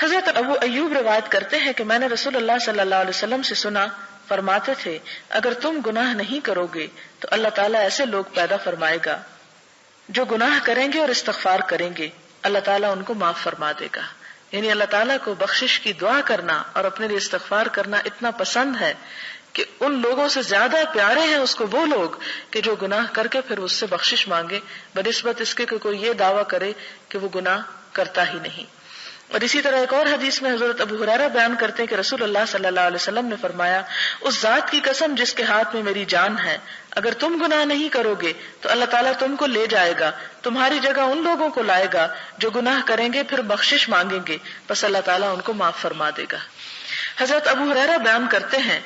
حضرت ابو ایوب روایت کرتے ہیں کہ میں نے رسول اللہ صلی اللہ علیہ وسلم سے سنا، فرماتے تھے اگر تم گناہ نہیں کرو گے تو اللہ تعالیٰ ایسے لوگ پیدا فرمائے گا جو گناہ کریں گے اور استغفار کریں گے، اللہ تعالیٰ ان کو معاف فرما دے گا. یعنی اللہ تعالیٰ کو بخشش کی دعا کرنا اور اپنے لیے استغفار کرنا اتنا پسند ہے کہ ان لوگوں سے زیادہ پیارے ہیں اس کو وہ لوگ کہ جو گناہ کر کے پھر اس سے بخشش مانگے بنسبت اس کے کہ کوئی یہ دعویٰ کرے کہ وہ گناہ کرتا ہی نہیں. اور اسی طرح ایک اور حدیث میں حضرت ابو ہریرہ بیان کرتے ہیں کہ رسول اللہ صلی اللہ علیہ وسلم نے فرمایا، اس ذات کی قسم جس کے ہاتھ میں میری جان ہے، اگر تم گناہ نہیں کرو گے تو اللہ تعالیٰ تم کو لے جائے گا، تمہاری جگہ ان لوگوں کو لائے گا جو گناہ کریں گے پھر بخشش مانگیں گے، بس اللہ تعالیٰ ان کو معاف فرما دے گا. حضرت ابو ہریرہ بیان کرتے ہیں،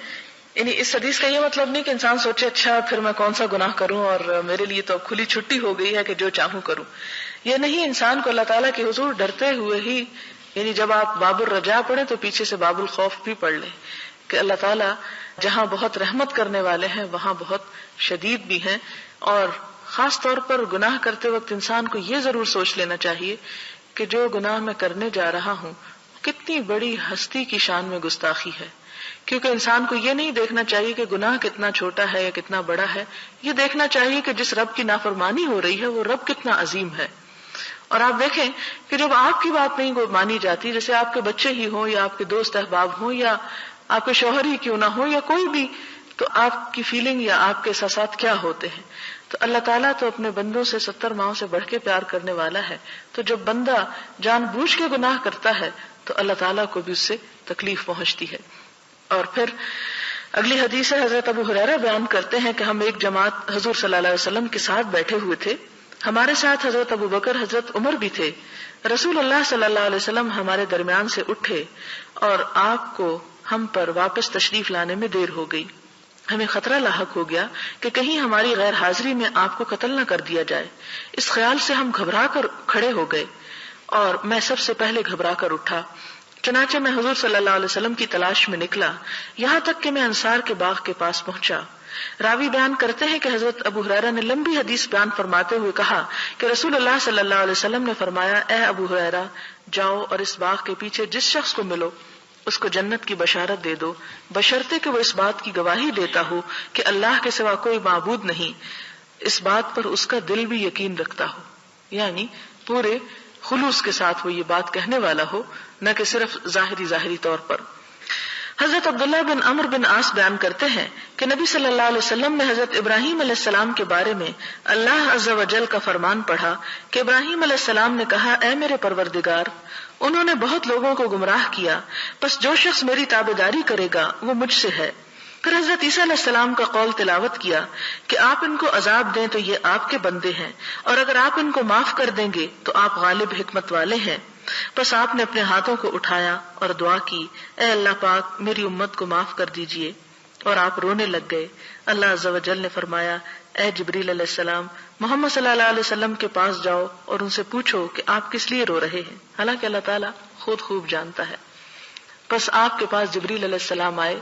یعنی اس حدیث کا یہ مطلب نہیں کہ انسان سوچے اچھا پھر میں کون سا گناہ کروں اور میرے لیے تو کھلی چھٹی ہو گئی ہے کہ جو چاہوں کروں. یہ نہیں، انسان کو اللہ تعالیٰ کے حضور ڈرتے ہوئے ہی، یعنی جب آپ باب الرجا پڑھیں تو پیچھے سے باب الخوف بھی پڑھ لیں کہ اللہ تعالیٰ جہاں بہت رحمت کرنے والے ہیں وہاں بہت شدید بھی ہیں. اور خاص طور پر گناہ کرتے وقت انسان کو یہ ضرور سوچ لینا چاہیے کہ جو گناہ میں کرنے جا رہا ہوں کتنی بڑی ہستی کی شان میں گستاخی ہے. کیونکہ انسان کو یہ نہیں دیکھنا چاہیے کہ گناہ کتنا چھوٹا ہے یا کتنا بڑا ہے، یہ دیکھنا چاہیے کہ جس رب کی نافرمانی ہو رہی ہے وہ رب کتنا عظیم ہے. اور آپ دیکھیں کہ جب آپ کی بات نہیں مانی جاتی، جیسے آپ کے بچے ہی ہوں یا آپ کے دوست احباب ہوں یا آپ کے شوہر ہی کیوں نہ ہو یا کوئی بھی، تو آپ کی فیلنگ یا آپ کے احساسات کیا ہوتے ہیں؟ تو اللہ تعالیٰ تو اپنے بندوں سے 70 ماؤں سے بڑھ کے پیار کرنے والا ہے. تو جب بندہ جان بوجھ کے گناہ کرتا ہے تو اللہ تعالیٰ کو بھی اس سے تکلیف پہنچتی ہے. اور پھر اگلی حدیث ہے، حضرت ابو ہریرہ بیان کرتے ہیں کہ ہم ایک جماعت حضور صلی اللہ علیہ وسلم کے ساتھ بیٹھے ہوئے تھے، ہمارے ساتھ حضرت ابو بکر، حضرت عمر بھی تھے. رسول اللہ صلی اللہ علیہ وسلم ہمارے درمیان سے اٹھے اور آپ کو ہم پر واپس تشریف لانے میں دیر ہو گئی. ہمیں خطرہ لاحق ہو گیا کہ کہیں ہماری غیر حاضری میں آپ کو قتل نہ کر دیا جائے. اس خیال سے ہم گھبرا کر کھڑے ہو گئے اور میں سب سے پہلے گھبرا کر اٹھا. چنانچہ میں حضور صلی اللہ علیہ وسلم کی تلاش میں نکلا، یہاں تک کہ میں انصار کے باغ کے پاس پہنچا. راوی بیان کرتے ہیں کہ حضرت ابو ہریرہ نے لمبی حدیث بیان فرماتے ہوئے کہا کہ رسول اللہ صلی اللہ علیہ وسلم نے فرمایا، اے ابو ہریرہ جاؤ اور اس باغ کے پیچھے جس شخص کو ملو اس کو جنت کی بشارت دے دو، بشرطے کہ وہ اس بات کی گواہی دیتا ہو کہ اللہ کے سوا کوئی معبود نہیں، اس بات پر اس کا دل بھی یقین رکھتا ہو. یعنی پورے خلوص کے ساتھ وہ یہ بات کہنے والا ہو، نہ کہ صرف ظاہری طور پر. حضرت عبداللہ بن عمرو بن عاص بیان کرتے ہیں کہ نبی صلی اللہ علیہ وسلم نے حضرت ابراہیم علیہ السلام کے بارے میں اللہ عز و جل کا فرمان پڑھا کہ ابراہیم علیہ السلام نے کہا، اے میرے پروردگار، انہوں نے بہت لوگوں کو گمراہ کیا، بس جو شخص میری تابعداری کرے گا وہ مجھ سے ہے. پھر حضرت عیسیٰ علیہ السلام کا قول تلاوت کیا کہ آپ ان کو عذاب دیں تو یہ آپ کے بندے ہیں، اور اگر آپ ان کو معاف کر دیں گے تو آپ غالب حکمت والے ہیں. بس آپ نے اپنے ہاتھوں کو اٹھایا اور دعا کی، اے اللہ پاک میری امت کو معاف کر دیجئے، اور آپ رونے لگ گئے. اللہ عز و جل نے فرمایا، اے جبریل علیہ السلام محمد صلی اللہ علیہ وسلم کے پاس جاؤ اور ان سے پوچھو کہ آپ کس لیے رو رہے ہیں، حالانکہ اللہ تعالیٰ خود خوب جانتا ہے. بس آپ کے پاس جبریل علیہ السلام آئے،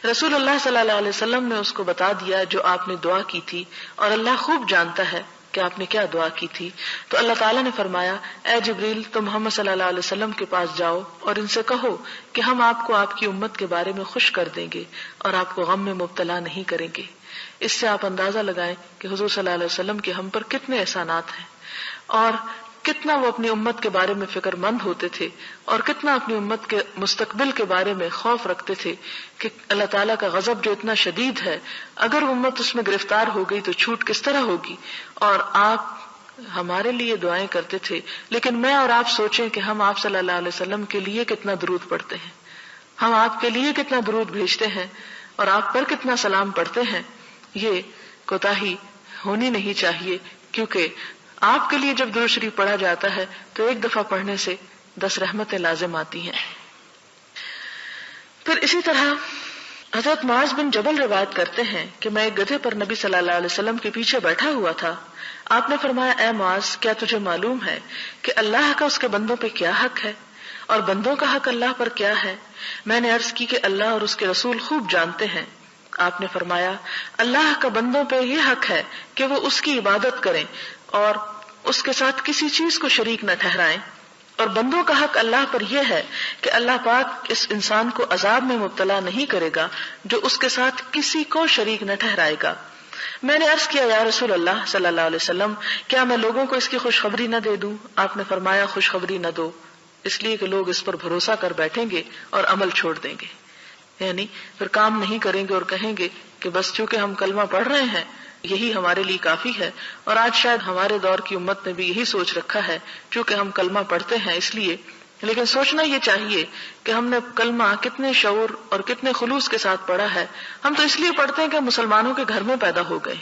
رسول اللہ صلی اللہ علیہ وسلم نے اس کو بتا دیا جو آپ نے دعا کی تھی، اور اللہ خوب جانتا ہے کہ آپ نے کیا دعا کی تھی. تو اللہ تعالیٰ نے فرمایا، اے جبریل تم محمد صلی اللہ علیہ وسلم کے پاس جاؤ اور ان سے کہو کہ ہم آپ کو آپ کی امت کے بارے میں خوش کر دیں گے اور آپ کو غم میں مبتلا نہیں کریں گے. اس سے آپ اندازہ لگائیں کہ حضور صلی اللہ علیہ وسلم کے ہم پر کتنے احسانات ہیں، اور کتنا وہ اپنی امت کے بارے میں فکر مند ہوتے تھے، اور کتنا اپنی امت کے مستقبل کے بارے میں خوف رکھتے تھے کہ اللہ تعالیٰ کا غضب جو اتنا شدید ہے، اگر امت اس میں گرفتار ہو گئی تو چھوٹ کس طرح ہوگی. اور آپ ہمارے لیے دعائیں کرتے تھے، لیکن میں اور آپ سوچیں کہ ہم آپ صلی اللہ علیہ وسلم کے لیے کتنا درود پڑھتے ہیں، ہم آپ کے لیے کتنا درود بھیجتے ہیں اور آپ پر کتنا سلام پڑھتے ہیں. یہ کوتاہی ہونی نہیں چاہیے، کیونکہ آپ کے لیے جب درود شریف پڑھا جاتا ہے تو ایک دفعہ پڑھنے سے 10 رحمتیں لازم آتی ہیں. پھر اسی طرح حضرت معاذ بن جبل روایت کرتے ہیں کہ میں ایک گدھے پر نبی صلی اللہ علیہ وسلم کے پیچھے بیٹھا ہوا تھا. آپ نے فرمایا، اے معاذ کیا تجھے معلوم ہے کہ اللہ کا اس کے بندوں پہ کیا حق ہے اور بندوں کا حق اللہ پر کیا ہے؟ میں نے عرض کی کہ اللہ اور اس کے رسول خوب جانتے ہیں. آپ نے فرمایا، اللہ کا بندوں پہ یہ حق ہے کہ وہ اس کی عبادت کریں اور اس کے ساتھ کسی چیز کو شریک نہ ٹھہرائیں، اور بندوں کا حق اللہ پر یہ ہے کہ اللہ پاک اس انسان کو عذاب میں مبتلا نہیں کرے گا جو اس کے ساتھ کسی کو شریک نہ ٹھہرائے گا۔ میں نے عرض کیا یا رسول اللہ صلی اللہ علیہ وسلم، کیا میں لوگوں کو اس کی خوشخبری نہ دے دوں؟ آپ نے فرمایا خوشخبری نہ دو، اس لیے کہ لوگ اس پر بھروسہ کر بیٹھیں گے اور عمل چھوڑ دیں گے، یعنی پھر کام نہیں کریں گے اور کہیں گے کہ بس چونکہ ہم کلمہ پڑھ رہے ہیں یہی ہمارے لیے کافی ہے۔ اور آج شاید ہمارے دور کی امت نے بھی یہی سوچ رکھا ہے چونکہ ہم کلمہ پڑھتے ہیں اس لیے، لیکن سوچنا یہ چاہیے کہ ہم نے کلمہ کتنے شعور اور کتنے خلوص کے ساتھ پڑھا ہے۔ ہم تو اس لیے پڑھتے ہیں کہ مسلمانوں کے گھر میں پیدا ہو گئے،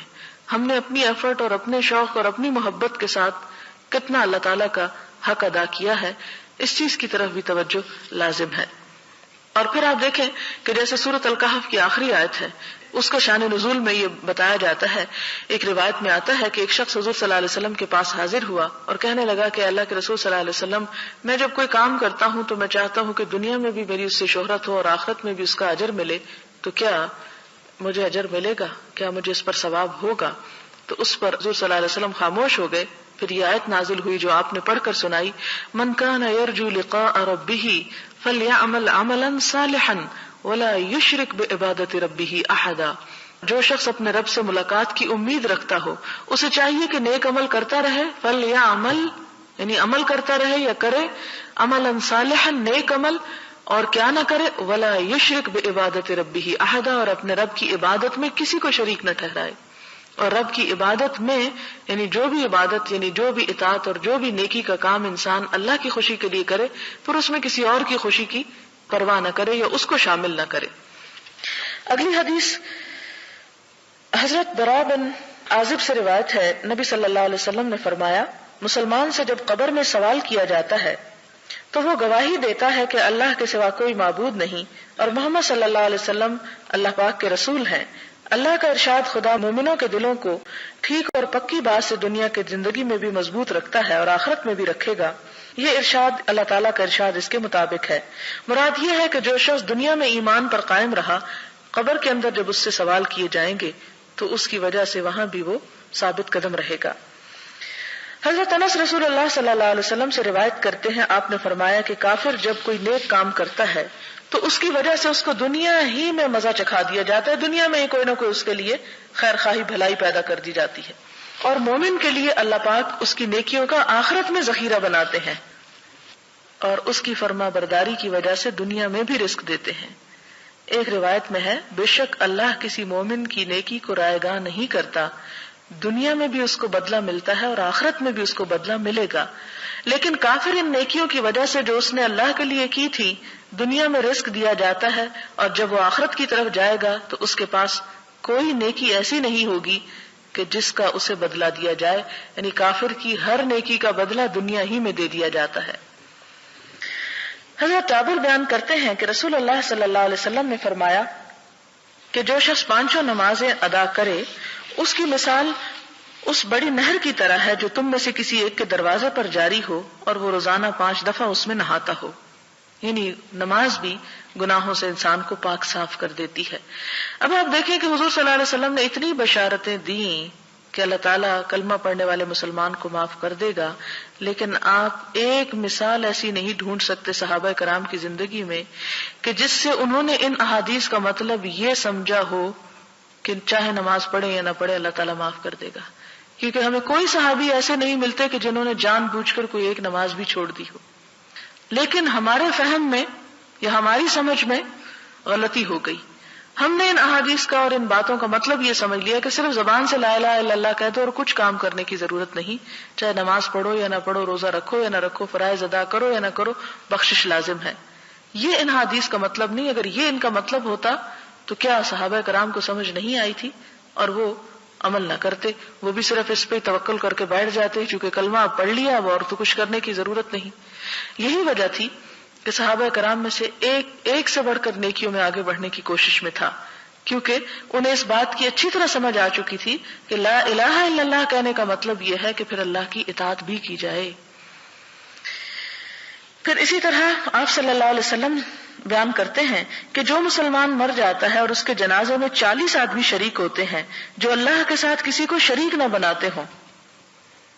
ہم نے اپنی ایفرٹ اور اپنے شوق اور اپنی محبت کے ساتھ کتنا اللہ تعالیٰ کا حق ادا کیا ہے، اس چیز کی طرف بھی توجہ لازم ہے۔ اور پھر آپ دیکھیں کہ جیسے سورۃ الکہف کی آخری آیت ہے، اس کا شان نزول میں یہ بتایا جاتا ہے، ایک روایت میں آتا ہے کہ ایک شخص حضور صلی اللہ علیہ وسلم کے پاس حاضر ہوا اور کہنے لگا کہ اللہ کے رسول صلی اللہ علیہ وسلم، میں جب کوئی کام کرتا ہوں تو میں چاہتا ہوں کہ دنیا میں بھی میری اس سے شہرت ہو اور آخرت میں بھی اس کا اجر ملے، تو کیا مجھے اجر ملے گا؟ کیا مجھے اس پر ثواب ہوگا؟ تو اس پر حضور صلی اللہ علیہ وسلم خاموش ہو گئے۔ پھر یہ آیت نازل ہوئی جو آپ نے پڑھ کر سنائی، من کان یرجو لقاء ربہ فلیعمل عملا صالحا ولا یشرک بعبادۃ ربہ احدا۔ جو شخص اپنے رب سے ملاقات کی امید رکھتا ہو اسے چاہیے کہ نیک عمل کرتا رہے، فلیعمل یعنی عمل کرتا رہے یا کرے، عملا صالحا نیک عمل، اور کیا نہ کرے، ولا یشرک بعبادۃ ربہ احدا، اور اپنے رب کی عبادت میں کسی کو شریک نہ ٹھہرائے۔ اور رب کی عبادت میں یعنی جو بھی عبادت یعنی جو بھی اطاعت اور جو بھی نیکی کا کام انسان اللہ کی خوشی کے لیے کرے پھر اس میں کسی اور کی خوشی کی پرواہ نہ کرے یا اس کو شامل نہ کرے۔ اگلی حدیث حضرت براء بن عازب سے روایت ہے، نبی صلی اللہ علیہ وسلم نے فرمایا، مسلمان سے جب قبر میں سوال کیا جاتا ہے تو وہ گواہی دیتا ہے کہ اللہ کے سوا کوئی معبود نہیں اور محمد صلی اللہ علیہ وسلم اللہ پاک کے رسول ہیں۔ اللہ کا ارشاد خدا مومنوں کے دلوں کو ٹھیک اور پکی بات سے دنیا کی زندگی میں بھی مضبوط رکھتا ہے اور آخرت میں بھی رکھے گا۔ یہ ارشاد اللہ تعالیٰ کا ارشاد اس کے مطابق ہے۔ مراد یہ ہے کہ جو شخص دنیا میں ایمان پر قائم رہا، قبر کے اندر جب اس سے سوال کیے جائیں گے تو اس کی وجہ سے وہاں بھی وہ ثابت قدم رہے گا۔ حضرت انس رسول اللہ صلی اللہ علیہ وسلم سے روایت کرتے ہیں، آپ نے فرمایا کہ کافر جب کوئی نیک کام کرتا ہے تو اس کی وجہ سے اس کو دنیا ہی میں مزہ چکھا دیا جاتا ہے، دنیا میں ہی کوئی نہ کوئی اس کے لیے خیر خواہی بھلائی پیدا کر دی جاتی ہے، اور مومن کے لیے اللہ پاک اس کی نیکیوں کا آخرت میں ذخیرہ بناتے ہیں اور اس کی فرما برداری کی وجہ سے دنیا میں بھی رزق دیتے ہیں۔ ایک روایت میں ہے، بے شک اللہ کسی مومن کی نیکی کو رائے گاہ نہیں کرتا، دنیا میں بھی اس کو بدلہ ملتا ہے اور آخرت میں بھی اس کو بدلہ ملے گا، لیکن کافر ان نیکیوں کی وجہ سے جو اس نے اللہ کے لیے کی تھی دنیا میں رزق دیا جاتا ہے، اور جب وہ آخرت کی طرف جائے گا تو اس کے پاس کوئی نیکی ایسی نہیں ہوگی کہ جس کا اسے بدلہ دیا جائے، یعنی کافر کی ہر نیکی کا بدلہ دنیا ہی میں دے دیا جاتا ہے۔ حضرت جابر بیان کرتے ہیں کہ رسول اللہ صلی اللہ علیہ وسلم نے فرمایا کہ جو شخص 5 نمازیں ادا کرے اس کی مثال اس بڑی نہر کی طرح ہے جو تم میں سے کسی ایک کے دروازے پر جاری ہو اور وہ روزانہ 5 دفعہ اس میں نہاتا ہو، یعنی نماز بھی گناہوں سے انسان کو پاک صاف کر دیتی ہے۔ اب آپ دیکھیں کہ حضور صلی اللہ علیہ وسلم نے اتنی بشارتیں دیں کہ اللہ تعالیٰ کلمہ پڑھنے والے مسلمان کو معاف کر دے گا، لیکن آپ ایک مثال ایسی نہیں ڈھونڈ سکتے صحابہ کرام کی زندگی میں کہ جس سے انہوں نے ان احادیث کا مطلب یہ سمجھا ہو کہ چاہے نماز پڑھے یا نہ پڑھے اللہ تعالیٰ معاف کر دے گا، کیونکہ ہمیں کوئی صحابی ایسے نہیں ملتے کہ جنہوں نے جان بوجھ کر کوئی ایک نماز بھی چھوڑ دی ہو، لیکن ہمارے فہم میں یا ہماری سمجھ میں غلطی ہو گئی۔ ہم نے ان احادیث کا اور ان باتوں کا مطلب یہ سمجھ لیا کہ صرف زبان سے لا الہ الا اللہ کہہ دو اور کچھ کام کرنے کی ضرورت نہیں، چاہے نماز پڑھو یا نہ پڑھو، روزہ رکھو یا نہ رکھو، فرائض ادا کرو یا نہ کرو، بخشش لازم ہے۔ یہ ان احادیث کا مطلب نہیں۔ اگر یہ ان کا مطلب ہوتا تو کیا صحابہ کرام کو سمجھ نہیں آئی تھی اور وہ عمل نہ کرتے؟ وہ بھی صرف اس پہ توکل کر کے بیٹھ جاتے چونکہ کلمہ اب پڑھ لیا اب اور تو کچھ کرنے کی ضرورت نہیں۔ یہی وجہ تھی کہ صحابہ کرام میں سے ایک سے بڑھ کر نیکیوں میں آگے بڑھنے کی کوشش میں تھا، کیونکہ انہیں اس بات کی اچھی طرح سمجھ آ چکی تھی کہ لا الہ الا اللہ کہنے کا مطلب یہ ہے کہ پھر اللہ کی اطاعت بھی کی جائے۔ پھر اسی طرح آپ صلی اللہ علیہ وسلم بیان کرتے ہیں کہ جو مسلمان مر جاتا ہے اور اس کے جنازے میں 40 آدمی شریک ہوتے ہیں جو اللہ کے ساتھ کسی کو شریک نہ بناتے ہوں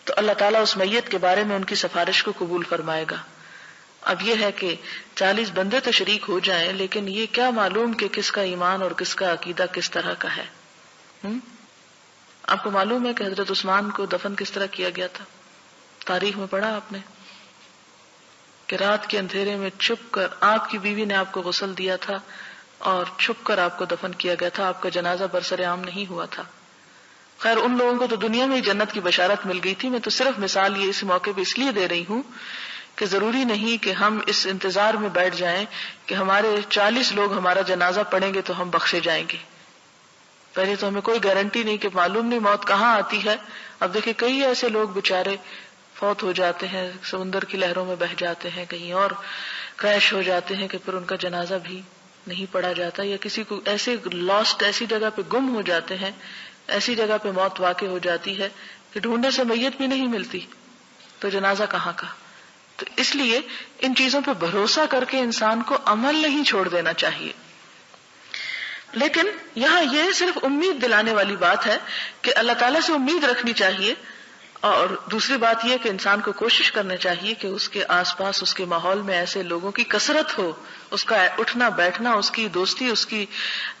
تو اللہ تعالیٰ اس میت کے بارے میں ان کی سفارش کو قبول فرمائے گا۔ اب یہ ہے کہ 40 بندے تو شریک ہو جائیں، لیکن یہ کیا معلوم کہ کس کا ایمان اور کس کا عقیدہ کس طرح کا ہے۔ آپ کو معلوم ہے کہ حضرت عثمان کو دفن کس طرح کیا گیا تھا؟ تاریخ میں پڑھا آپ نے کہ رات کے اندھیرے میں چھپ کر آپ کی بیوی نے آپ کو غسل دیا تھا اور چھپ کر آپ کو دفن کیا گیا تھا، آپ کا جنازہ برسر عام نہیں ہوا تھا۔ خیر ان لوگوں کو تو دنیا میں ہی جنت کی بشارت مل گئی تھی، میں تو صرف مثال یہ اس موقع پہ اس لیے دے رہی ہوں کہ ضروری نہیں کہ ہم اس انتظار میں بیٹھ جائیں کہ ہمارے 40 لوگ ہمارا جنازہ پڑھیں گے تو ہم بخشے جائیں گے۔ پہلے تو ہمیں کوئی گارنٹی نہیں کہ معلوم نہیں موت کہاں آتی ہے۔ اب دیکھیں کئی ایسے لوگ بےچارے فوت ہو جاتے ہیں، سمندر کی لہروں میں بہہ جاتے ہیں، کہیں اور کریش ہو جاتے ہیں کہ پھر ان کا جنازہ بھی نہیں پڑھا جاتا، یا کسی کو ایسے لاسٹ ایسی جگہ پہ گم ہو جاتے ہیں، ایسی جگہ پہ موت واقع ہو جاتی ہے کہ ڈھونڈنے سے میت بھی نہیں ملتی، تو جنازہ کہاں کا۔ تو اس لیے ان چیزوں پہ بھروسہ کر کے انسان کو عمل نہیں چھوڑ دینا چاہیے۔ لیکن یہاں یہ صرف امید دلانے والی بات ہے کہ اللہ تعالیٰ سے امید رکھنی چاہیے، اور دوسری بات یہ کہ انسان کو کوشش کرنا چاہیے کہ اس کے آس پاس اس کے ماحول میں ایسے لوگوں کی کثرت ہو، اس کا اٹھنا بیٹھنا، اس کی دوستی، اس کی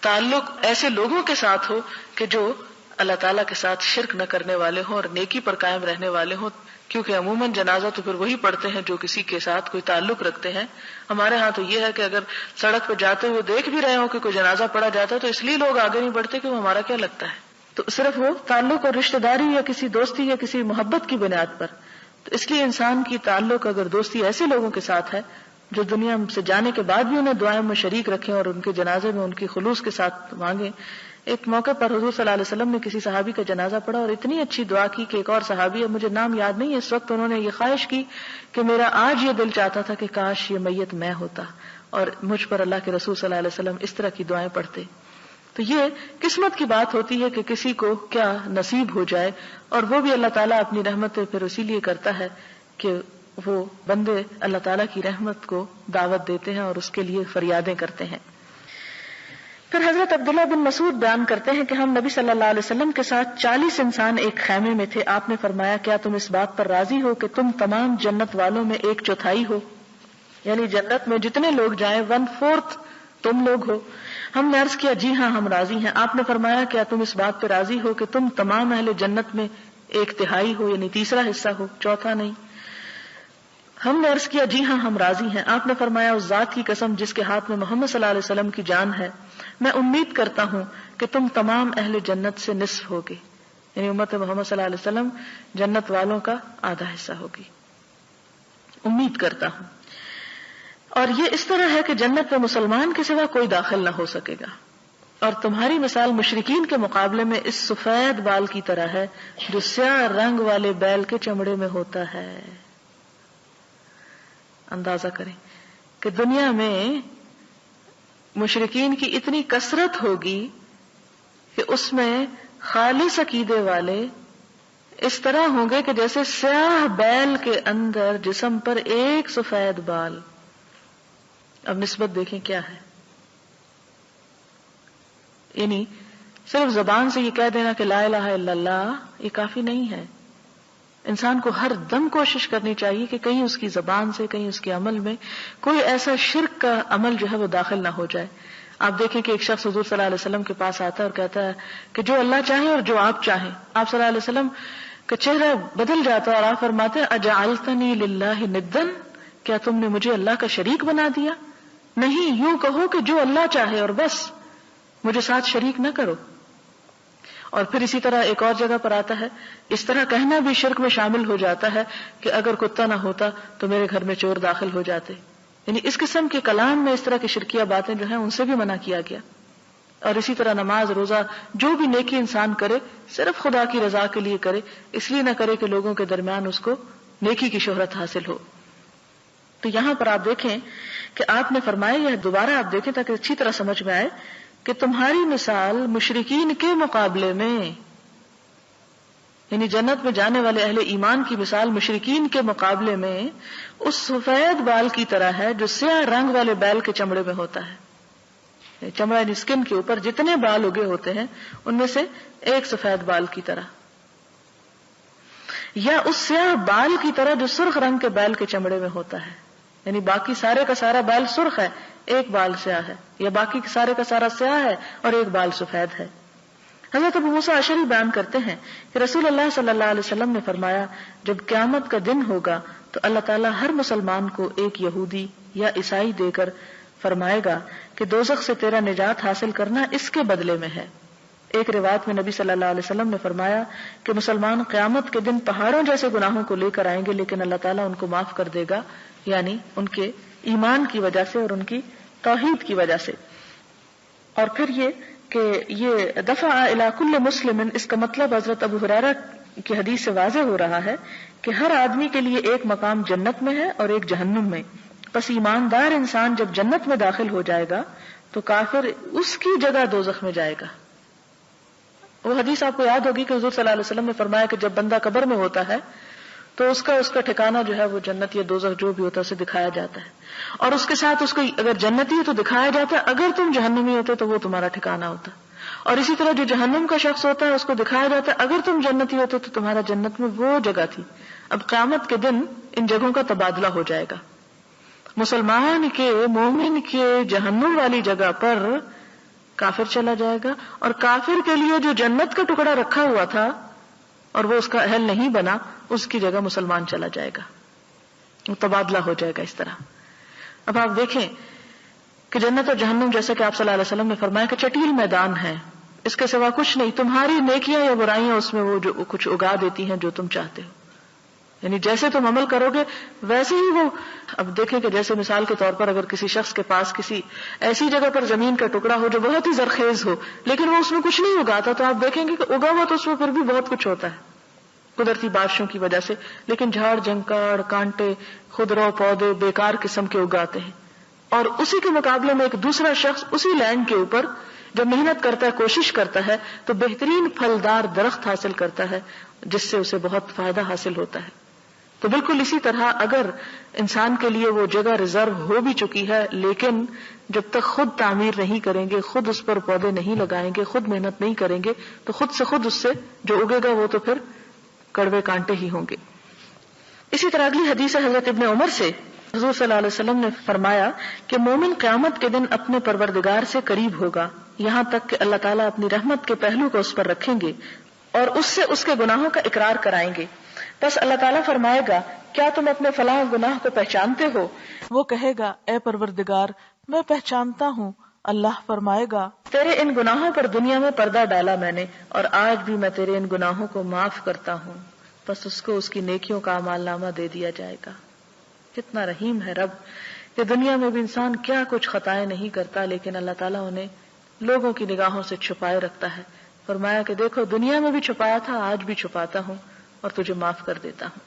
تعلق ایسے لوگوں کے ساتھ ہو کہ جو اللہ تعالیٰ کے ساتھ شرک نہ کرنے والے ہوں اور نیکی پر قائم رہنے والے ہوں، کیونکہ عموماً جنازہ تو پھر وہی پڑھتے ہیں جو کسی کے ساتھ کوئی تعلق رکھتے ہیں۔ ہمارے ہاں تو یہ ہے کہ اگر سڑک پہ جاتے ہوئے دیکھ بھی رہے ہوں کہ کوئی جنازہ پڑھا جاتا ہے تو اس لیے لوگ آگے نہیں بڑھتے کہ وہ ہمارا کیا لگتا ہے، تو صرف وہ تعلق اور رشتہ داری یا کسی دوستی یا کسی محبت کی بنیاد پر۔ تو اس لیے انسان کی تعلق اگر دوستی ایسے لوگوں کے ساتھ ہے جو دنیا سے جانے کے بعد بھی انہیں دعائیں میں شریک رکھیں اور ان کے جنازے میں ان کی خلوص کے ساتھ مانگیں۔ ایک موقع پر حضور صلی اللہ علیہ وسلم نے کسی صحابی کا جنازہ پڑھا اور اتنی اچھی دعا کی کہ ایک اور صحابی ہے، مجھے نام یاد نہیں، اس وقت انہوں نے یہ خواہش کی کہ میرا آج یہ دل چاہتا تھا کہ کاش یہ میت میں ہوتا اور مجھ پر اللہ کے رسول صلی اللہ علیہ وسلم اس طرح کی دعائیں پڑھتے۔ تو یہ قسمت کی بات ہوتی ہے کہ کسی کو کیا نصیب ہو جائے، اور وہ بھی اللہ تعالیٰ اپنی رحمت پھر اسی لیے کرتا ہے کہ وہ بندے اللہ تعالیٰ کی رحمت کو دعوت دیتے ہیں اور اس کے لیے فریادیں کرتے ہیں۔ پھر حضرت عبداللہ بن مسعود بیان کرتے ہیں کہ ہم نبی صلی اللہ علیہ وسلم کے ساتھ 40 انسان ایک خیمے میں تھے۔ آپ نے فرمایا کیا تم اس بات پر راضی ہو کہ تم تمام جنت والوں میں 1/4 ہو، یعنی جنت میں جتنے لوگ جائیں 1/4 تم لوگ ہو۔ ہم نے عرض کیا جی ہاں ہم راضی ہیں۔ آپ نے فرمایا کیا تم اس بات پہ راضی ہو کہ تم تمام اہل جنت میں 1/3 ہو، یعنی تیسرا حصہ ہو، چوتھا نہیں۔ ہم نے عرض کیا جی ہاں ہم راضی ہیں۔ آپ نے فرمایا اس ذات کی قسم جس کے ہاتھ میں محمد صلی اللہ علیہ وسلم کی جان ہے، میں امید کرتا ہوں کہ تم تمام اہل جنت سے نصف ہوگے، یعنی امت محمد صلی اللہ علیہ وسلم جنت والوں کا آدھا حصہ ہوگی، امید کرتا ہوں۔ اور یہ اس طرح ہے کہ جنت میں مسلمان کے سوا کوئی داخل نہ ہو سکے گا، اور تمہاری مثال مشرکین کے مقابلے میں اس سفید بال کی طرح ہے جو سیاہ رنگ والے بیل کے چمڑے میں ہوتا ہے۔ اندازہ کریں کہ دنیا میں مشرکین کی اتنی کثرت ہوگی کہ اس میں خالص عقیدے والے اس طرح ہوں گے کہ جیسے سیاہ بیل کے اندر جسم پر ایک سفید بال۔ اب نسبت دیکھیں کیا ہے، یعنی صرف زبان سے یہ کہہ دینا کہ لا الہ الا اللہ یہ کافی نہیں ہے، انسان کو ہر دم کوشش کرنی چاہیے کہ کہیں اس کی زبان سے کہیں اس کے عمل میں کوئی ایسا شرک کا عمل جو ہے وہ داخل نہ ہو جائے۔ آپ دیکھیں کہ ایک شخص حضور صلی اللہ علیہ وسلم کے پاس آتا ہے اور کہتا ہے کہ جو اللہ چاہے اور جو آپ چاہیں۔ آپ صلی اللہ علیہ وسلم کا چہرہ بدل جاتا ہے اور آپ فرماتے ہیں اجعلتنی للہ ندن، کیا تم نے مجھے اللہ کا شریک بنا دیا؟ نہیں، یوں کہو کہ جو اللہ چاہے اور بس، مجھے ساتھ شریک نہ کرو۔ اور پھر اسی طرح ایک اور جگہ پر آتا ہے اس طرح کہنا بھی شرک میں شامل ہو جاتا ہے کہ اگر کتا نہ ہوتا تو میرے گھر میں چور داخل ہو جاتے، یعنی اس قسم کے کلام میں اس طرح کی شرکیہ باتیں جو ہیں ان سے بھی منع کیا گیا۔ اور اسی طرح نماز روزہ جو بھی نیکی انسان کرے صرف خدا کی رضا کے لیے کرے، اس لیے نہ کرے کہ لوگوں کے درمیان اس کو نیکی کی شہرت حاصل ہو۔ تو یہاں پر آپ دیکھیں کہ آپ نے فرمایا، یہ دوبارہ آپ دیکھیں تاکہ اچھی طرح سمجھ میں آئے کہ تمہاری مثال مشرکین کے مقابلے میں، یعنی جنت میں جانے والے اہل ایمان کی مثال مشرکین کے مقابلے میں اس سفید بال کی طرح ہے جو سیاہ رنگ والے بیل کے چمڑے میں ہوتا ہے۔ چمڑا یعنی اسکن کے اوپر جتنے بال اگے ہوتے ہیں ان میں سے ایک سفید بال کی طرح، یا اس سیاہ بال کی طرح جو سرخ رنگ کے بیل کے چمڑے میں ہوتا ہے، یعنی باقی سارے کا سارا بال سرخ ہے، ایک بال سیاہ ہے، یا باقی سارے کا سارا سیاہ ہے اور ایک بال سفید ہے۔ حضرت ابو موسیٰ اشعری بیان کرتے ہیں کہ رسول اللہ صلی اللہ علیہ وسلم نے فرمایا، جب قیامت کا دن ہوگا تو اللہ تعالیٰ ہر مسلمان کو ایک یہودی یا عیسائی دے کر فرمائے گا کہ دوزخ سے تیرا نجات حاصل کرنا اس کے بدلے میں ہے۔ ایک روایت میں نبی صلی اللہ علیہ وسلم نے فرمایا کہ مسلمان قیامت کے دن پہاڑوں جیسے گناہوں کو لے کر آئیں گے، لیکن اللہ تعالیٰ ان کو معاف کر دے گا، یعنی ان کے ایمان کی وجہ سے اور ان کی توحید کی وجہ سے۔ اور پھر یہ دفع الی کل مسلم، اس کا مطلب حضرت ابو ہریرہ کی حدیث سے واضح ہو رہا ہے کہ ہر آدمی کے لیے ایک مقام جنت میں ہے اور ایک جہنم میں۔ پس ایماندار انسان جب جنت میں داخل ہو جائے گا تو کافر اس کی جگہ دوزخ میں جائے گا۔ وہ حدیث آپ کو یاد ہوگی کہ حضور صلی اللہ علیہ وسلم نے فرمایا کہ جب بندہ قبر میں ہوتا ہے تو اس کا ٹھکانہ جو ہے وہ جنت یا دوزخ جو بھی ہوتا ہے اسے دکھایا جاتا ہے، اور اس کے ساتھ اس کو اگر جنتی ہے تو دکھایا جاتا ہے، اگر تم جہنمی ہوتے تو وہ تمہارا ٹھکانہ ہوتا، اور اسی طرح جو جہنم کا شخص ہوتا ہے اس کو دکھایا جاتا ہے اگر تم جنتی ہوتے تو تمہارا جنت میں وہ جگہ تھی۔ اب قیامت کے دن ان جگہوں کا تبادلہ ہو جائے گا، مسلمان کے مومن کے جہنم والی جگہ پر کافر چلا جائے گا، اور کافر کے لیے جو جنت کا ٹکڑا رکھا ہوا تھا اور وہ اس کا اہل نہیں بنا، اس کی جگہ مسلمان چلا جائے گا، وہ تبادلہ ہو جائے گا اس طرح۔ اب آپ دیکھیں کہ جنت اور جہنم، جیسا کہ آپ صلی اللہ علیہ وسلم نے فرمایا کہ چٹیل میدان ہے، اس کے سوا کچھ نہیں، تمہاری نیکیاں یا برائیاں اس میں وہ جو کچھ اگا دیتی ہیں جو تم چاہتے ہو، یعنی جیسے تم عمل کرو گے ویسے ہی وہ۔ اب دیکھیں کہ جیسے مثال کے طور پر اگر کسی شخص کے پاس کسی ایسی جگہ پر زمین کا ٹکڑا ہو جو بہت ہی زرخیز ہو لیکن وہ اس میں کچھ نہیں اگاتا، تو آپ دیکھیں گے کہ اگا ہوا تو اس میں پھر بھی بہت کچھ ہوتا ہے قدرتی بارشوں کی وجہ سے، لیکن جھاڑ جھنکاڑ کانٹے خضرو پودے بیکار قسم کے اگاتے ہیں۔ اور اسی کے مقابلے میں ایک دوسرا شخص اسی لینڈ کے اوپر جب محنت کرتا ہے، کوشش کرتا ہے، تو بہترین پھلدار درخت حاصل کرتا ہے جس سے اسے بہت فائدہ حاصل ہوتا ہے۔ تو بالکل اسی طرح اگر انسان کے لیے وہ جگہ ریزرو ہو بھی چکی ہے، لیکن جب تک خود تعمیر نہیں کریں گے، خود اس پر پودے نہیں لگائیں گے، خود محنت نہیں کریں گے، تو خود سے خود اس سے جو اگے گا وہ تو پھر کڑوے کانٹے ہی ہوں گے۔ اسی طرح اگلی حدیث ہے حضرت ابن عمر سے، حضور صلی اللہ علیہ وسلم نے فرمایا کہ مومن قیامت کے دن اپنے پروردگار سے قریب ہوگا، یہاں تک کہ اللہ تعالیٰ اپنی رحمت کے پہلو کو اس پر رکھیں گے اور اس سے اس کے گناہوں کا اقرار کرائیں گے۔ بس اللہ تعالیٰ فرمائے گا، کیا تم اپنے فلاں گناہ کو پہچانتے ہو؟ وہ کہے گا، اے پروردگار میں پہچانتا ہوں۔ اللہ فرمائے گا، تیرے ان گناہوں پر دنیا میں پردہ ڈالا میں نے، اور آج بھی میں تیرے ان گناہوں کو معاف کرتا ہوں۔ بس اس کو اس کی نیکیوں کا اعمال نامہ دے دیا جائے گا۔ کتنا رحیم ہے رب کہ دنیا میں بھی انسان کیا کچھ خطائیں نہیں کرتا، لیکن اللہ تعالیٰ انہیں لوگوں کی نگاہوں سے چھپائے رکھتا ہے۔ فرمایا کہ دیکھو دنیا میں بھی چھپایا تھا، آج بھی چھپاتا ہوں اور تجھے معاف کر دیتا ہوں۔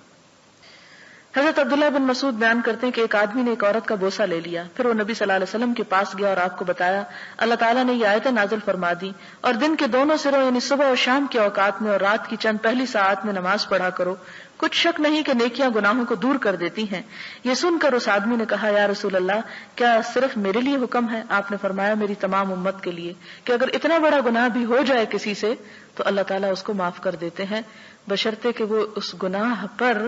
حضرت عبداللہ بن مسعود بیان کرتے ہیں کہ ایک آدمی نے ایک عورت کا بوسہ لے لیا، پھر وہ نبی صلی اللہ علیہ وسلم کے پاس گیا اور آپ کو بتایا، اللہ تعالیٰ نے یہ آیتیں نازل فرما دی، اور دن کے دونوں سروں یعنی صبح اور شام کے اوقات میں اور رات کی چند پہلی ساعات میں نماز پڑھا کرو، کچھ شک نہیں کہ نیکیاں گناہوں کو دور کر دیتی ہیں۔ یہ سن کر اس آدمی نے کہا، یا رسول اللہ، کیا صرف میرے لیے حکم ہے؟ آپ نے فرمایا، میری تمام امت کے لیے، کہ اگر اتنا بڑا گناہ بھی ہو جائے کسی سے تو اللہ تعالیٰ اس کو معاف کر دیتے ہیں، بشرطے کہ وہ اس گناہ پر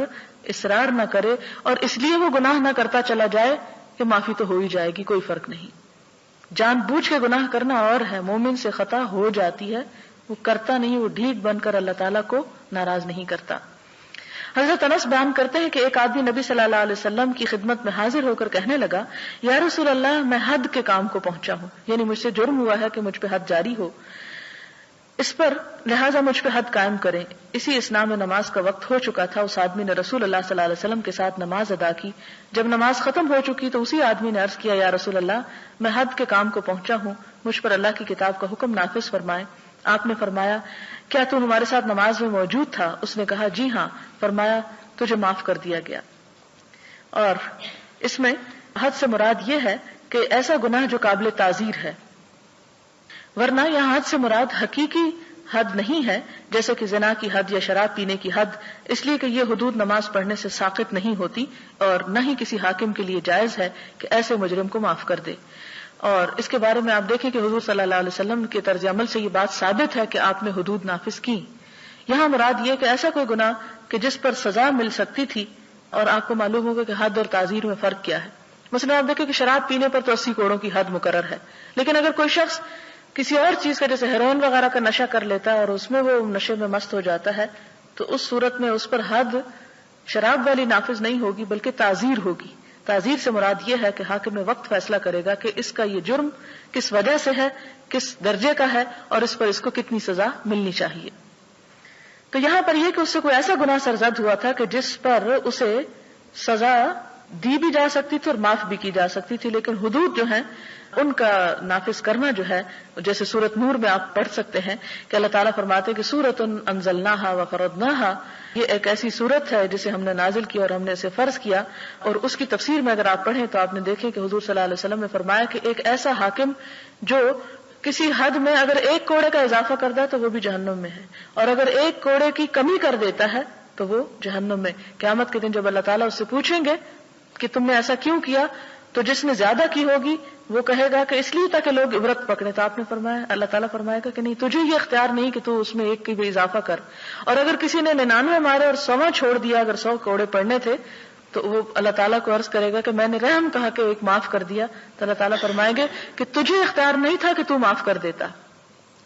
اصرار نہ کرے اور اس لیے وہ گناہ نہ کرتا چلا جائے کہ معافی تو ہو ہی جائے گی، کوئی فرق نہیں۔ جان بوجھ کے گناہ کرنا اور ہے، مومن سے خطا ہو جاتی ہے، وہ کرتا نہیں، وہ ڈھیٹ بن کر اللہ تعالیٰ کو ناراض نہیں کرتا۔ حضرت انس بیان کرتے ہیں کہ ایک آدمی نبی صلی اللہ علیہ وسلم کی خدمت میں حاضر ہو کر کہنے لگا، یا رسول اللہ، میں حد کے کام کو پہنچا ہوں، یعنی مجھ سے جرم ہوا ہے کہ مجھ پہ حد جاری ہو، اس پر لہٰذا مجھ پہ حد قائم کریں۔ اسی اسنا میں نماز کا وقت ہو چکا تھا، اس آدمی نے رسول اللہ صلی اللہ علیہ وسلم کے ساتھ نماز ادا کی۔ جب نماز ختم ہو چکی تو اسی آدمی نے عرض کیا، یا رسول اللہ، میں حد کے کام کو پہنچا ہوں، مجھ پر اللہ کی کتاب کا حکم نافذ فرمائیں۔ آپ نے فرمایا، کیا تو ہمارے ساتھ نماز میں موجود تھا؟ اس نے کہا، جی ہاں۔ فرمایا، تجھے معاف کر دیا گیا۔ اور اس میں حد سے مراد یہ ہے کہ ایسا گناہ جو قابل تعزیر ہے، ورنہ یہاں حد سے مراد حقیقی حد نہیں ہے، جیسے کہ زنا کی حد یا شراب پینے کی حد، اس لیے کہ یہ حدود نماز پڑھنے سے ساقط نہیں ہوتی اور نہ ہی کسی حاکم کے لیے جائز ہے کہ ایسے مجرم کو معاف کر دے۔ اور اس کے بارے میں آپ دیکھیں کہ حضور صلی اللہ علیہ وسلم کے طرز عمل سے یہ بات ثابت ہے کہ آپ نے حدود نافذ کی۔ یہاں مراد یہ کہ ایسا کوئی گناہ کہ جس پر سزا مل سکتی تھی، اور آپ کو معلوم ہوگا کہ حد اور تعزیر میں فرق کیا ہے۔ مثلا آپ دیکھیں کہ شراب پینے پر تو 80 کوڑوں کی حد مقرر ہے، لیکن اگر کوئی شخص کسی اور چیز کا جیسے ہیروئن وغیرہ کا نشہ کر لیتا ہے اور اس میں وہ نشے میں مست ہو جاتا ہے تو اس صورت میں اس پر حد شراب والی نافذ نہیں ہوگی بلکہ تعزیر ہوگی. تعزیر سے مراد یہ ہے کہ حاکم وقت فیصلہ کرے گا کہ اس کا یہ جرم کس وجہ سے ہے، کس درجے کا ہے اور اس پر اس کو کتنی سزا ملنی چاہیے. تو یہاں پر یہ کہ اس سے کوئی ایسا گناہ سرزد ہوا تھا کہ جس پر اسے سزا دی بھی جا سکتی تھی اور معاف بھی کی جا سکتی تھی، لیکن حدود جو ہیں ان کا نافذ کرنا جو ہے، جیسے سورۃ نور میں آپ پڑھ سکتے ہیں کہ اللہ تعالیٰ فرماتے ہیں کہ سورۃ انزلناہا وفرضناہا، یہ ایک ایسی سورت ہے جسے ہم نے نازل کیا اور ہم نے اسے فرض کیا. اور اس کی تفسیر میں اگر آپ پڑھیں تو آپ نے دیکھے کہ حضور صلی اللہ علیہ وسلم نے فرمایا کہ ایک ایسا حاکم جو کسی حد میں اگر 1 کوڑے کا اضافہ کرتا ہے تو وہ بھی جہنم میں ہے، اور اگر 1 کوڑے کی کمی کر دیتا ہے تو وہ جہنم میں. قیامت کے دن جب اللہ تعالیٰ اس سے پوچھیں گے کہ تم نے ایسا کیوں کیا، تو جس نے زیادہ کی ہوگی وہ کہے گا کہ اس لیے تاکہ لوگ عبرت پکڑے. تو آپ نے فرمایا، اللہ تعالیٰ فرمائے گا کہ نہیں، تجھے یہ اختیار نہیں کہ تو اس میں 1 کی بھی اضافہ کر. اور اگر کسی نے 99 مارے اور 100 چھوڑ دیا، اگر 100 کوڑے پڑنے تھے تو وہ اللہ تعالیٰ کو عرض کرے گا کہ میں نے رحم کہا کہ 1 معاف کر دیا. تو اللہ تعالیٰ فرمائیں گے کہ تجھے اختیار نہیں تھا کہ تو معاف کر دیتا.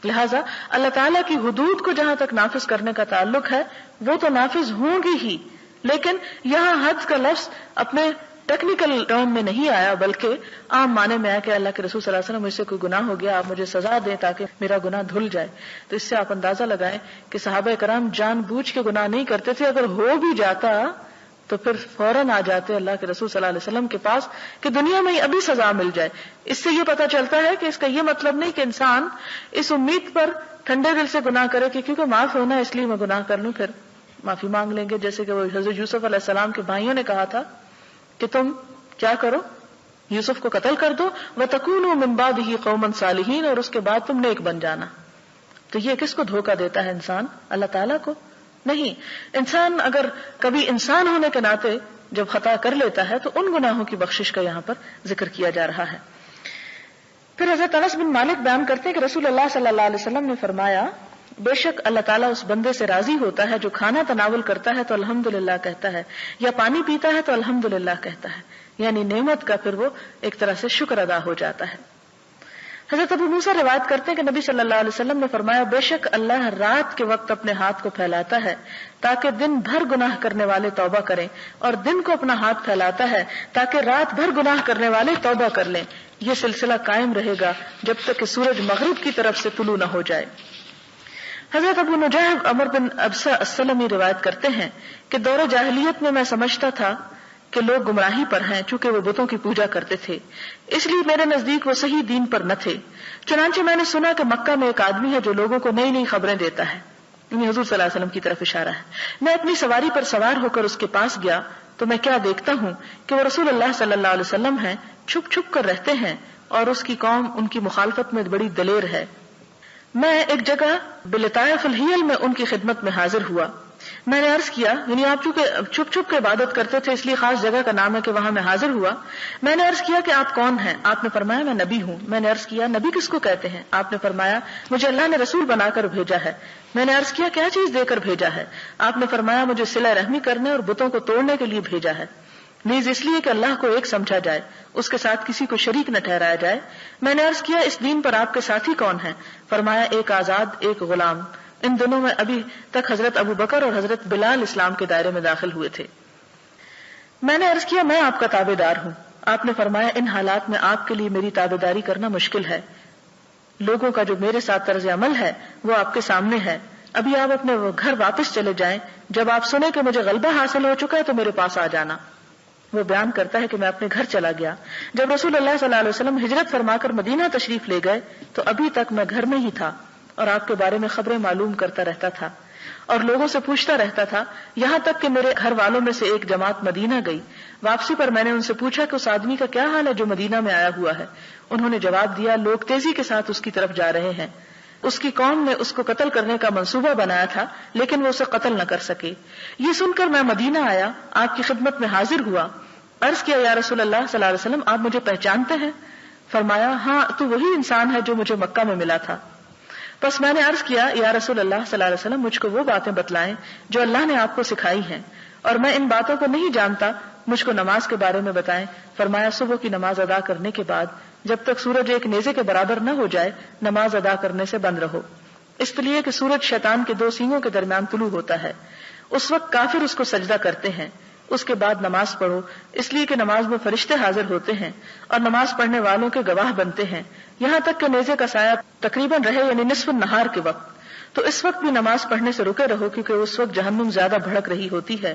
لہٰذا اللہ تعالیٰ کی حدود کو جہاں تک نافذ کرنے کا تعلق ہے وہ تو نافذ ہوں گی ہی، لیکن یہاں حد کا لفظ اپنے ٹیکنیکل ٹرم میں نہیں آیا بلکہ عام معنی میں آیا کہ اللہ کے رسول صلی اللہ علیہ وسلم مجھ سے کوئی گناہ ہو گیا، آپ مجھے سزا دیں تاکہ میرا گناہ دھل جائے. تو اس سے آپ اندازہ لگائیں کہ صحابہ کرام جان بوجھ کے گناہ نہیں کرتے تھے، اگر ہو بھی جاتا تو پھر فوراً آ جاتے اللہ کے رسول صلی اللہ علیہ وسلم کے پاس کہ دنیا میں ہی ابھی سزا مل جائے. اس سے یہ پتہ چلتا ہے کہ اس کا یہ مطلب نہیں کہ انسان اس امید پر ٹھنڈے دل سے گناہ کرے کہ کیونکہ معاف ہونا اس لیے میں گناہ کر لوں پھر معافی مانگ لیں گے. جیسے کہ وہ حضرت یوسف علیہ السلام کے بھائیوں نے کہا تھا کہ تم کیا کرو، یوسف کو قتل کر دو، وَتَكُونُوا مِن بَعْدِهِ قَوْمًا صَالِحِينَ، اور اس کے بعد تم نیک بن جانا. تو یہ کس کو دھوکہ دیتا ہے انسان؟ اللہ تعالیٰ کو نہیں. انسان اگر کبھی انسان ہونے کے ناطے جب خطا کر لیتا ہے تو ان گناہوں کی بخشش کا یہاں پر ذکر کیا جا رہا ہے. پھر حضرت انس بن مالک بیان کرتے ہیں کہ رسول اللہ صلی اللہ علیہ وسلم نے فرمایا، بے شک اللہ تعالیٰ اس بندے سے راضی ہوتا ہے جو کھانا تناول کرتا ہے تو الحمدللہ کہتا ہے، یا پانی پیتا ہے تو الحمدللہ کہتا ہے، یعنی نعمت کا پھر وہ ایک طرح سے شکر ادا ہو جاتا ہے. حضرت ابو موسیٰ روایت کرتے ہیں کہ نبی صلی اللہ علیہ وسلم نے فرمایا، بے شک اللہ رات کے وقت اپنے ہاتھ کو پھیلاتا ہے تاکہ دن بھر گناہ کرنے والے توبہ کریں، اور دن کو اپنا ہاتھ پھیلاتا ہے تاکہ رات بھر گناہ کرنے والے توبہ کر لیں. یہ سلسلہ قائم رہے گا جب تک کہ سورج مغرب کی طرف سے طلوع نہ ہو جائے. حضرت ابو نجیح عمر بن ابسہ السلمی روایت کرتے ہیں کہ دور جاہلیت میں سمجھتا تھا کہ لوگ گمراہی پر ہیں چونکہ وہ بتوں کی پوجا کرتے تھے، اس لیے میرے نزدیک وہ صحیح دین پر نہ تھے. چنانچہ میں نے سنا کہ مکہ میں ایک آدمی ہے جو لوگوں کو نئی نئی خبریں دیتا ہے، یعنی حضور صلی اللہ علیہ وسلم کی طرف اشارہ ہے. میں اپنی سواری پر سوار ہو کر اس کے پاس گیا تو میں کیا دیکھتا ہوں کہ وہ رسول اللہ صلی اللہ علیہ وسلم ہیں، چھپ چھپ کر رہتے ہیں اور اس کی قوم ان کی مخالفت میں بڑی دلیر ہے. میں ایک جگہ بلطائف الحیل میں ان کی خدمت میں حاضر ہوا. میں نے عرض کیا، یعنی آپ چونکہ چھپ چھپ کے عبادت کرتے تھے اس لیے خاص جگہ کا نام ہے کہ وہاں میں حاضر ہوا. میں نے عرض کیا کہ آپ کون ہیں؟ آپ نے فرمایا میں نبی ہوں. میں نے عرض کیا نبی کس کو کہتے ہیں؟ آپ نے فرمایا مجھے اللہ نے رسول بنا کر بھیجا ہے. میں نے عرض کیا کیا چیز دے کر بھیجا ہے؟ آپ نے فرمایا مجھے صلہ رحمی کرنے اور بتوں کو توڑنے کے لیے بھیجا ہے، نیز اس لیے کہ اللہ کو ایک سمجھا جائے، اس کے ساتھ کسی کو شریک نہ ٹھہرایا جائے. میں نے عرض کیا اس دین پر آپ کے ساتھی کون ہیں؟ فرمایا ایک آزاد ایک غلام. ان دنوں میں ابھی تک حضرت ابو بکر اور حضرت بلال اسلام کے دائرے میں داخل ہوئے تھے. میں نے عرض کیا میں آپ کا تابع دار ہوں. آپ نے فرمایا ان حالات میں آپ کے لیے میری تابع داری کرنا مشکل ہے. لوگوں کا جو میرے ساتھ طرز عمل ہے وہ آپ کے سامنے ہے. ابھی آپ اپنے گھر واپس چلے جائیں، جب آپ سنیں کہ مجھے غلبہ حاصل ہو چکا ہے تو میرے پاس آ جانا. وہ بیان کرتا ہے کہ میں اپنے گھر چلا گیا. جب رسول اللہ صلی اللہ علیہ وسلم ہجرت فرما کر مدینہ تشریف لے گئے تو ابھی تک میں گھر میں ہی تھا اور آپ کے بارے میں خبریں معلوم کرتا رہتا تھا اور لوگوں سے پوچھتا رہتا تھا، یہاں تک کہ میرے گھر والوں میں سے ایک جماعت مدینہ گئی. واپسی پر میں نے ان سے پوچھا کہ اس آدمی کا کیا حال ہے جو مدینہ میں آیا ہوا ہے. انہوں نے جواب دیا لوگ تیزی کے ساتھ اس کی طرف جا رہے ہیں. اس کی قوم نے اس کو قتل کرنے کا منصوبہ بنایا تھا لیکن وہ اسے قتل نہ کر سکے. یہ سن کر میں مدینہ آیا، آپ کی خدمت میں حاضر ہوا. عرض کیا یا رسول اللہ صلی اللہ علیہ وسلم آپ مجھے پہچانتے ہیں؟ فرمایا ہاں تو وہی انسان ہے جو مجھے مکہ میں ملا تھا. بس میں نے عرض کیا یا رسول اللہ صلی اللہ علیہ وسلم مجھ کو وہ باتیں بتلائیں جو اللہ نے آپ کو سکھائی ہیں، اور میں ان باتوں کو نہیں جانتا مجھ کو نماز کے بارے میں بتائیں۔ فرمایا صبح کی نماز ادا کرنے کے بعد جب تک سورج ایک نیزے کے برابر نہ ہو جائے نماز ادا کرنے سے بند رہو، اس لیے کہ سورج شیطان کے 2 سینگوں کے درمیان طلوع ہوتا ہے، اس وقت کافر اس کو سجدہ کرتے ہیں۔ اس کے بعد نماز پڑھو، اس لیے کہ نماز میں فرشتے حاضر ہوتے ہیں اور نماز پڑھنے والوں کے گواہ بنتے ہیں، یہاں تک کہ نیزے کا سایہ تقریباً رہے، یعنی نصف النہار کے وقت۔ تو اس وقت بھی نماز پڑھنے سے رکے رہو، کیونکہ اس وقت جہنم زیادہ بھڑک رہی ہوتی ہے۔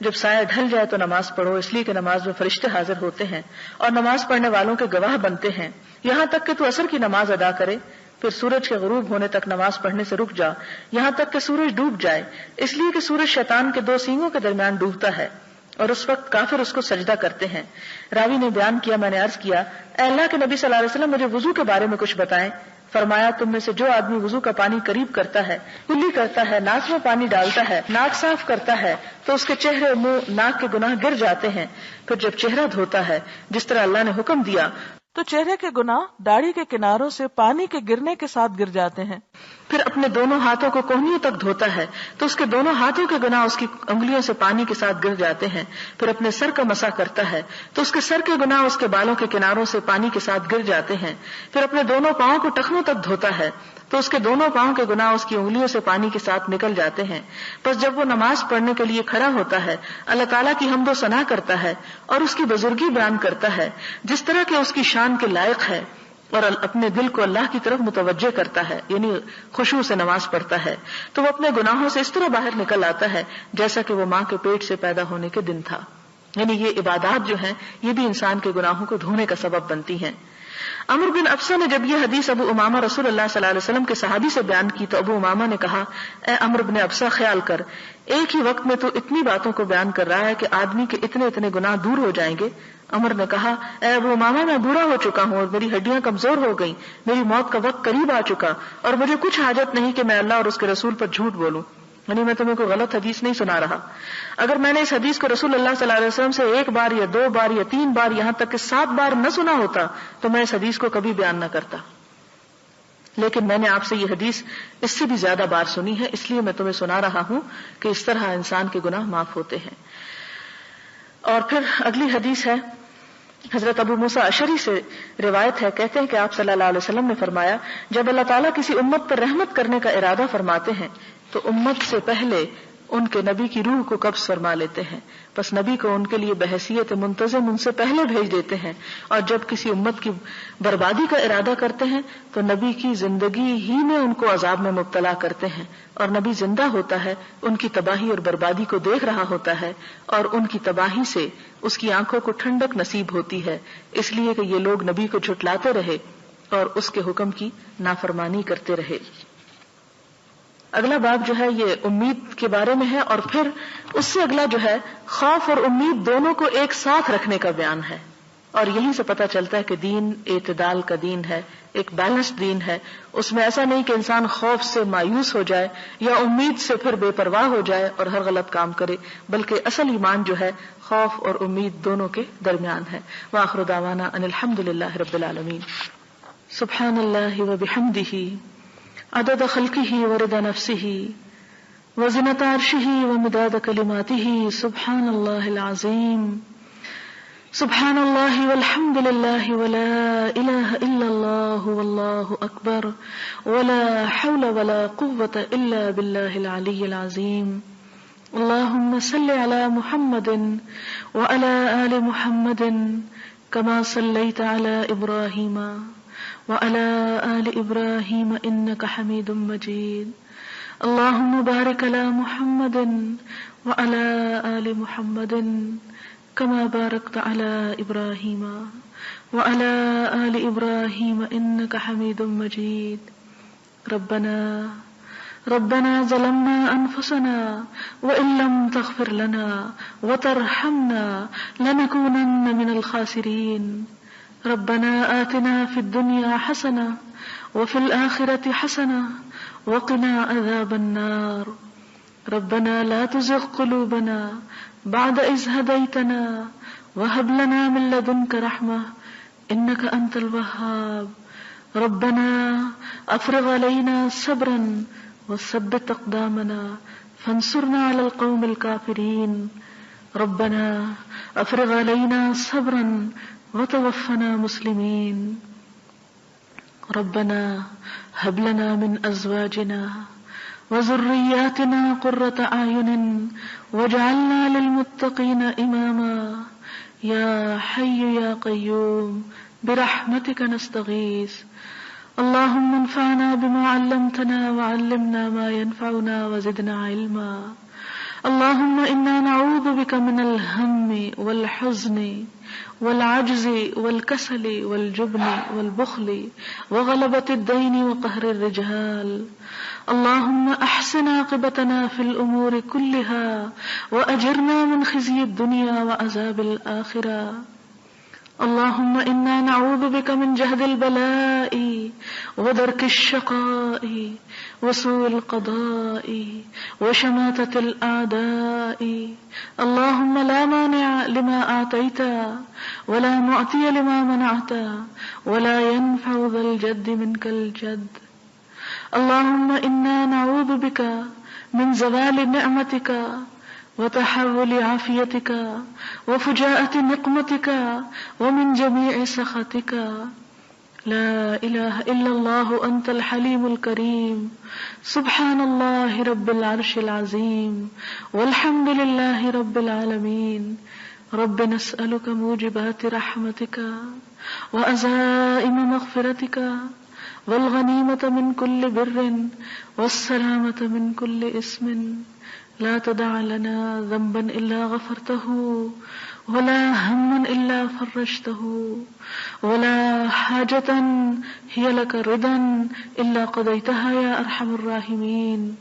جب سایہ ڈھل جائے تو نماز پڑھو، اس لیے کہ نماز میں فرشتے حاضر ہوتے ہیں اور نماز پڑھنے والوں کے گواہ بنتے ہیں، یہاں تک کہ تو عصر کی نماز ادا کرے، پھر سورج کے غروب ہونے تک نماز پڑھنے سے رک جا، یہاں تک کہ سورج ڈوب جائے، اس لیے کہ سورج شیطان کے 2 سینگوں کے درمیان ڈوبتا ہے اور اس وقت کافر اس کو سجدہ کرتے ہیں۔ راوی نے بیان کیا، میں نے عرض کیا اے اللہ کے نبی صلی اللہ علیہ وسلم مجھے وضو کے بارے میں کچھ بتائیں۔ فرمایا تم میں سے جو آدمی وضو کا پانی قریب کرتا ہے، کلی کرتا ہے، ناک میں پانی ڈالتا ہے، ناک صاف کرتا ہے تو اس کے چہرے، منہ، ناک کے گناہ گر جاتے ہیں، پھر جب چہرہ دھوتا ہے جس طرح اللہ نے حکم دیا تو چہرے کے گناہ داڑھی کے کناروں سے پانی کے گرنے کے ساتھ گر جاتے ہیں، پھر اپنے دونوں ہاتھوں کو کوہنیوں تک دھوتا ہے تو اس کے دونوں ہاتھوں کے گناہ اس کی انگلیوں سے پانی کے ساتھ گر جاتے ہیں، پھر اپنے سر کا مسح کرتا ہے تو اس کے سر کے گناہ اس کے بالوں کے کناروں سے پانی کے ساتھ گر جاتے ہیں، پھر اپنے دونوں پاؤں کو ٹخنوں تک دھوتا ہے تو اس کے دونوں پاؤں کے گناہ اس کی انگلیوں سے پانی کے ساتھ نکل جاتے ہیں۔ پس جب وہ نماز پڑھنے کے لیے کھڑا ہوتا ہے اللہ تعالیٰ کی حمد و ثنا کرتا ہے اور اس کی بزرگی بیان کرتا ہے جس طرح کہ اس کی شان کے لائق ہے، اور اپنے دل کو اللہ کی طرف متوجہ کرتا ہے، یعنی خشوع سے نماز پڑھتا ہے، تو وہ اپنے گناہوں سے اس طرح باہر نکل آتا ہے جیسا کہ وہ ماں کے پیٹ سے پیدا ہونے کے دن تھا۔ یعنی یہ عبادات جو ہیں یہ بھی انسان کے گناہوں کو دھونے کا سبب بنتی ہیں۔ عمرو بن ابسہ نے جب یہ حدیث ابو امامہ رسول اللہ صلی اللہ علیہ وسلم کے صحابی سے بیان کی تو ابو امامہ نے کہا اے عمرو بن ابسہ خیال کر، ایک ہی وقت میں تو اتنی باتوں کو بیان کر رہا ہے کہ آدمی کے اتنے اتنے گناہ دور ہو جائیں گے۔ عمر نے کہا اے ابو امامہ میں بوڑھا ہو چکا ہوں اور میری ہڈیاں کمزور ہو گئیں، میری موت کا وقت قریب آ چکا اور مجھے کچھ حاجت نہیں کہ میں اللہ اور اس کے رسول پر جھوٹ بولوں، یعنی میں تمہیں کوئی غلط حدیث نہیں سنا رہا۔ اگر میں نے اس حدیث کو رسول اللہ صلی اللہ علیہ وسلم سے 1 بار یا 2 بار یا 3 بار یہاں تک کہ 7 بار نہ سنا ہوتا تو میں اس حدیث کو کبھی بیان نہ کرتا، لیکن میں نے آپ سے یہ حدیث اس سے بھی زیادہ بار سنی ہے، اس لیے میں تمہیں سنا رہا ہوں کہ اس طرح انسان کے گناہ معاف ہوتے ہیں۔ اور پھر اگلی حدیث ہے، حضرت ابو موسیٰ اشعری سے روایت ہے، کہتے ہیں کہ آپ صلی اللہ علیہ وسلم نے فرمایا جب اللہ تعالیٰ کسی امت پر رحمت کرنے کا ارادہ فرماتے ہیں تو امت سے پہلے ان کے نبی کی روح کو قبض فرما لیتے ہیں، پس نبی کو ان کے لیے بحیثیت منتظم ان سے پہلے بھیج دیتے ہیں، اور جب کسی امت کی بربادی کا ارادہ کرتے ہیں تو نبی کی زندگی ہی میں ان کو عذاب میں مبتلا کرتے ہیں، اور نبی زندہ ہوتا ہے، ان کی تباہی اور بربادی کو دیکھ رہا ہوتا ہے، اور ان کی تباہی سے اس کی آنکھوں کو ٹھنڈک نصیب ہوتی ہے، اس لیے کہ یہ لوگ نبی کو جھٹلاتے رہے اور اس کے حکم کی نافرمانی کرتے رہے۔ اگلا باب جو ہے یہ امید کے بارے میں ہے، اور پھر اس سے اگلا جو ہے خوف اور امید دونوں کو ایک ساتھ رکھنے کا بیان ہے، اور یہیں سے پتہ چلتا ہے کہ دین اعتدال کا دین ہے، ایک بیلنس دین ہے، اس میں ایسا نہیں کہ انسان خوف سے مایوس ہو جائے یا امید سے پھر بے پرواہ ہو جائے اور ہر غلط کام کرے، بلکہ اصل ایمان جو ہے خوف اور امید دونوں کے درمیان ہے۔ وآخر دعوانا ان الحمدللہ رب العالمین۔ سبحان اللہ وبحمدہ عدد خلقہ ورضا نفسہ وزنۃ عرشہ ومداد کلماتہ سبحان اللہ العظیم سبحان اللہ والحمد للہ ولا الہ الا اللہ واللہ اکبر ولا حول ولا قوة الا باللہ العلی العظیم۔ اللہم صل علی محمد وعلی آل محمد کما صلیت علی ابراہیم وعلى آل إبراهيم إنك حميد مجيد۔ اللهم بارك على محمد وعلى آل محمد كما باركت على إبراهيم وعلى آل إبراهيم إنك حميد مجيد۔ ربنا ظلمنا أنفسنا وإن لم تغفر لنا وترحمنا لنكونن من الخاسرين۔ ربنا آتنا في الدنيا حسنة وفي الآخرة حسنة وقنا عذاب النار۔ ربنا لا تزغ قلوبنا بعد إذ هديتنا وهب لنا من لدنك رحمة إنك أنت الوهاب۔ ربنا أفرغ علينا صبرا وثبت أقدامنا فانصرنا على القوم الكافرين۔ ربنا افرغ علينا صبرا وتوفنا مسلمين ربنا هب لنا من ازواجنا وذرياتنا قرة اعين واجعلنا للمتقين اماما یا حی یا قیوم برحمتک نستغیث اللهم انفعنا بما علمتنا وعلمنا ما ينفعنا وزدنا علما اللهم انا نعوذ بك من الهم والحزن والعجز والكسل والجبن والبخل وغلبة الدين وقهر الرجال اللهم احسن عاقبتنا في الامور كلها واجرنا من خزي الدنيا وعذاب الاخرة اللهم انا نعوذ بك من جهد البلاء ودرك الشقاء وسوء القضاء وشماتة الاعداء اللهم لا مانع لما اعطيت ولا معطي لما منعت ولا ينفع ذا الجد منك الجد اللهم انا نعوذ بك من زوال نعمتك وتحول عافيتك وفجاءة نقمتك ومن جميع سخطك لا إله إلا الله أنت الحليم الكريم سبحان الله رب العرش العظيم والحمد لله رب العالمين رب نسألك موجبات رحمتك وعزائم مغفرتك والغنيمة من كل بر والسلامة من كل اسم لا تدع لنا ذنبا إلا غفرته ولا هما إلا فرجته ولا حاجة هي لك رضا إلا قضيتها يا أرحم الراحمين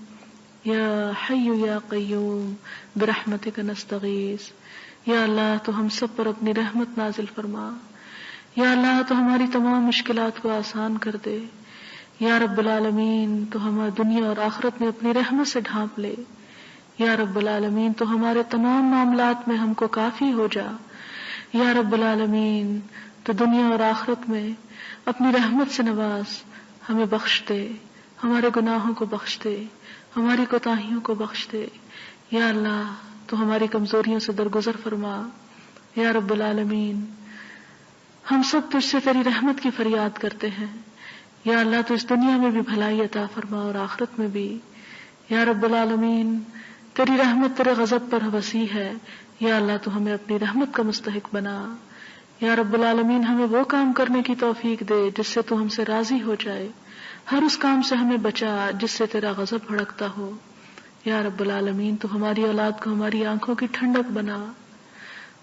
یا حی یا قیوم برحمتک نستغیث. یا اللہ تو ہم سب پر اپنی رحمت نازل فرما. یا اللہ تو ہماری تمام مشکلات کو آسان کر دے. یا رب العالمین تو ہماری دنیا اور آخرت میں اپنی رحمت سے ڈھانپ لے. یا رب العالمین تو ہمارے تمام معاملات میں ہم کو کافی ہو جا. یا رب العالمین تو دنیا اور آخرت میں اپنی رحمت سے نواز، ہمیں بخش دے، ہمارے گناہوں کو بخش دے، ہماری کوتاہیوں کو بخش دے. یا اللہ تو ہماری کمزوریوں سے درگزر فرما. یا رب العالمین ہم سب تجھ سے تیری رحمت کی فریاد کرتے ہیں. یا اللہ تو اس دنیا میں بھی بھلائی عطا فرما اور آخرت میں بھی. یا رب العالمین تیری رحمت تیرے غضب پر وسیع ہے. یا اللہ تو ہمیں اپنی رحمت کا مستحق بنا. یا رب العالمین ہمیں وہ کام کرنے کی توفیق دے جس سے تو ہم سے راضی ہو جائے. ہر اس کام سے ہمیں بچا جس سے تیرا غضب بھڑکتا ہو. یا رب العالمین تو ہماری اولاد کو ہماری آنکھوں کی ٹھنڈک بنا،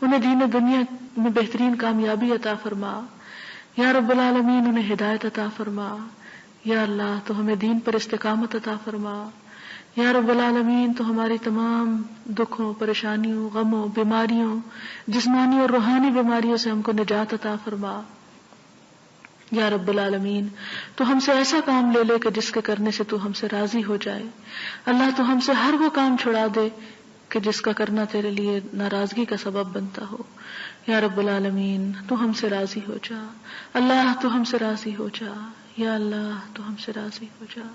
انہیں دین و دنیا میں بہترین کامیابی عطا فرما. یا رب العالمین انہیں ہدایت عطا فرما. یا اللہ تو ہمیں دین پر استقامت عطا فرما. یا رب العالمین تو ہماری تمام دکھوں، پریشانیوں، غموں، بیماریوں، جسمانی اور روحانی بیماریوں سے ہم کو نجات عطا فرما. یا رب العالمین تو ہم سے ایسا کام لے لے کہ جس کے کرنے سے تو ہم سے راضی ہو جائے. اللہ تو ہم سے ہر وہ کام چھڑا دے کہ جس کا کرنا تیرے لیے ناراضگی کا سبب بنتا ہو. یا رب العالمین تو ہم سے راضی ہو جا. اللہ تو ہم سے راضی ہو جا. یا اللہ تو ہم سے راضی ہو جا.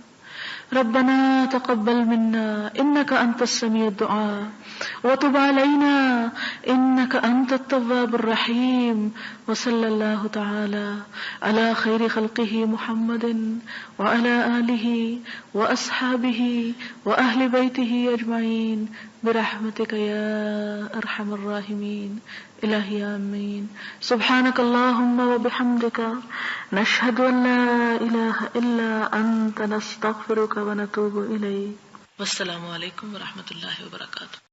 ربنا تقبل منا انك انت السميع الدعاء وتب علينا انك انت التواب الرحيم. وصلى الله تعالى على خير خلقه محمد وعلى آله واصحابه واهل بيته اجمعين برحمتك يا ارحم الراحمين. الہی آمین. سبحانك اللهم وبحمدك نشهد ان لا اله الا انت نستغفرك ونتوب الیک. والسلام علیکم ورحمۃ اللہ وبرکاتہ.